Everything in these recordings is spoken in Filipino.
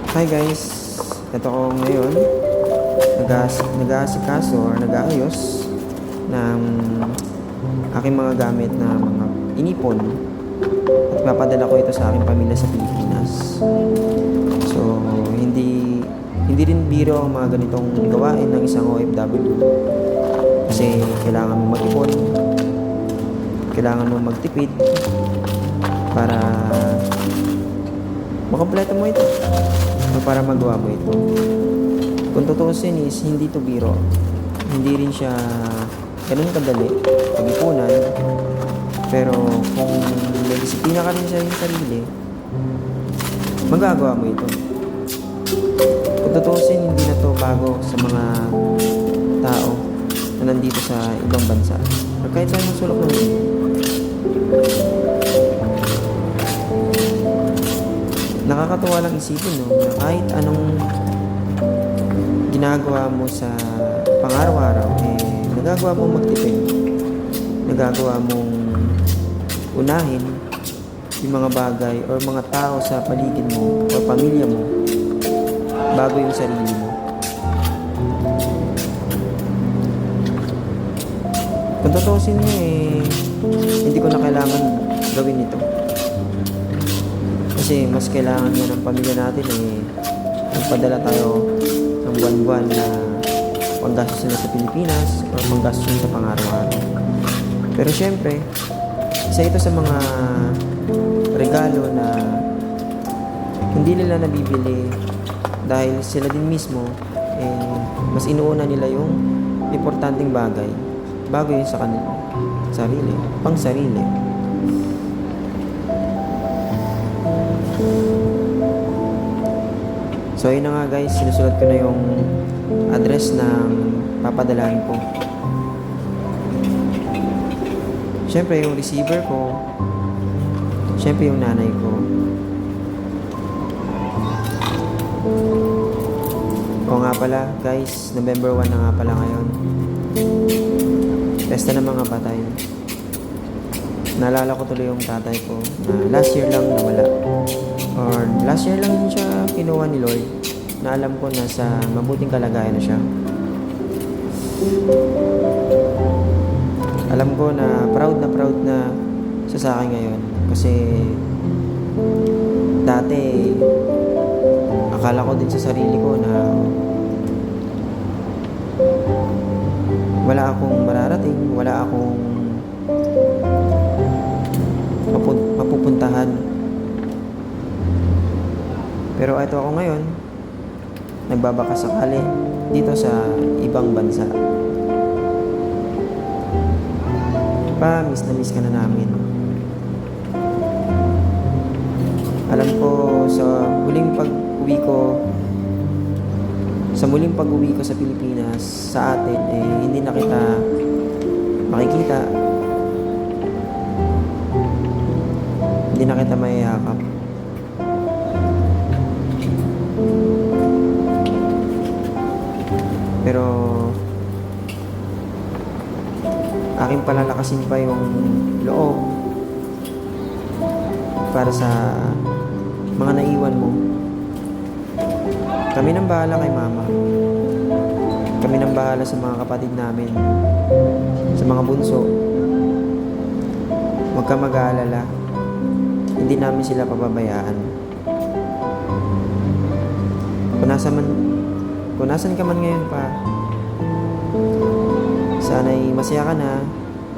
Hi guys, ito ko ngayon nag-aasikaso or nag-aayos ng aking mga gamit na mga inipon at papadala ko ito sa aking pamilya sa Pilipinas. So, hindi rin biro ang mga ganitong gawain ng isang OFW kasi kailangan mo mag-ipon, kailangan mo magtipid para makompleto mo ito o para magawa mo ito. Kung tutuusin is hindi to biro, hindi rin siya ganun kadali pag-ipunan, pero kung may disiplina ka rin sa iyong sarili, magagawa mo ito. Kung tutuusin, hindi na to bago sa mga tao na nandito sa ibang bansa o kahit sa ibang sulok ng mundo. Nakakatuwa lang isipin, no, na kahit anong ginagawa mo sa pang-araw-araw, nagagawa mong magtipid, nagagawa mong unahin yung mga bagay o mga tao sa paligid mo o pamilya mo bago yung sarili mo. Kung tutusin mo, hindi ko na kailangan gawin ito. Kasi mas kailangan nga ng pamilya natin magpadala tayo ng buwan-buwan na panggastos nila sa Pilipinas o panggastos nila sa pang-araw-araw. Pero syempre, isa ito sa mga regalo na hindi nila nabibili dahil sila din mismo mas inuuna nila yung importanteng bagay bago yun sa kanila sarili, pang sarili. So yun na nga guys, sinusulat ko na yung address ng papadalahan ko. Syempre yung receiver ko, syempre yung nanay ko. O nga pala guys, November 1 na nga pala ngayon. Pesta ng mga patay. Naalala ko tuloy yung tatay ko na last year lang nawala. Or last year lang din siya kinuha ni Lord, na alam ko na sa mabuting kalagayan na siya. Alam ko na proud na siya sa akin ngayon kasi dati akala ko din sa sarili ko na wala akong mararating, wala akong mapupuntahan. Pero ito ako ngayon, nagbabaka sakali dito sa ibang bansa. Miss na miss ka na namin. Alam ko sa muling pag-uwi ko sa Pilipinas, sa atin, hindi na kita makikita. Hindi na kita mayayakap. Pero aking palalakasin pa yung loob para sa mga naiwan mo. Kami nang bahala kay mama. Kami nang bahala sa mga kapatid namin, sa mga bunso. Huwag ka mag-aalala. Hindi namin sila pababayaan. Kung nasan ka man ngayon pa, sana'y masaya ka na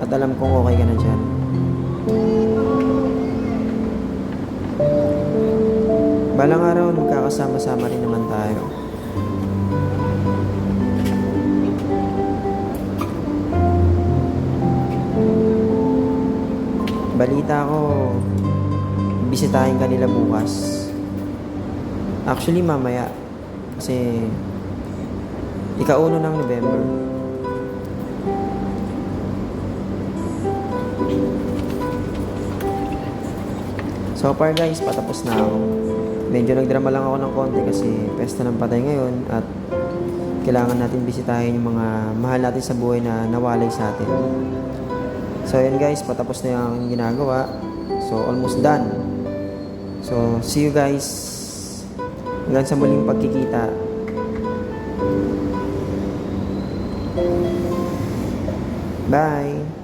at alam kong okay ka na dyan. Balang araw, magkakasama-sama rin naman tayo. Balita ko, bisitahin ka nila bukas. Actually, mamaya. Kasi ika-1 ng November. So far guys, patapos na ako. Medyo nagdrama lang ako ng konti kasi pesta ng patay ngayon at kailangan natin bisitahin yung mga mahal natin sa buhay na nawalay sa atin. So yun guys, patapos na yung ginagawa. So almost done. So see you guys Hanggang sa muling pagkikita. Bye!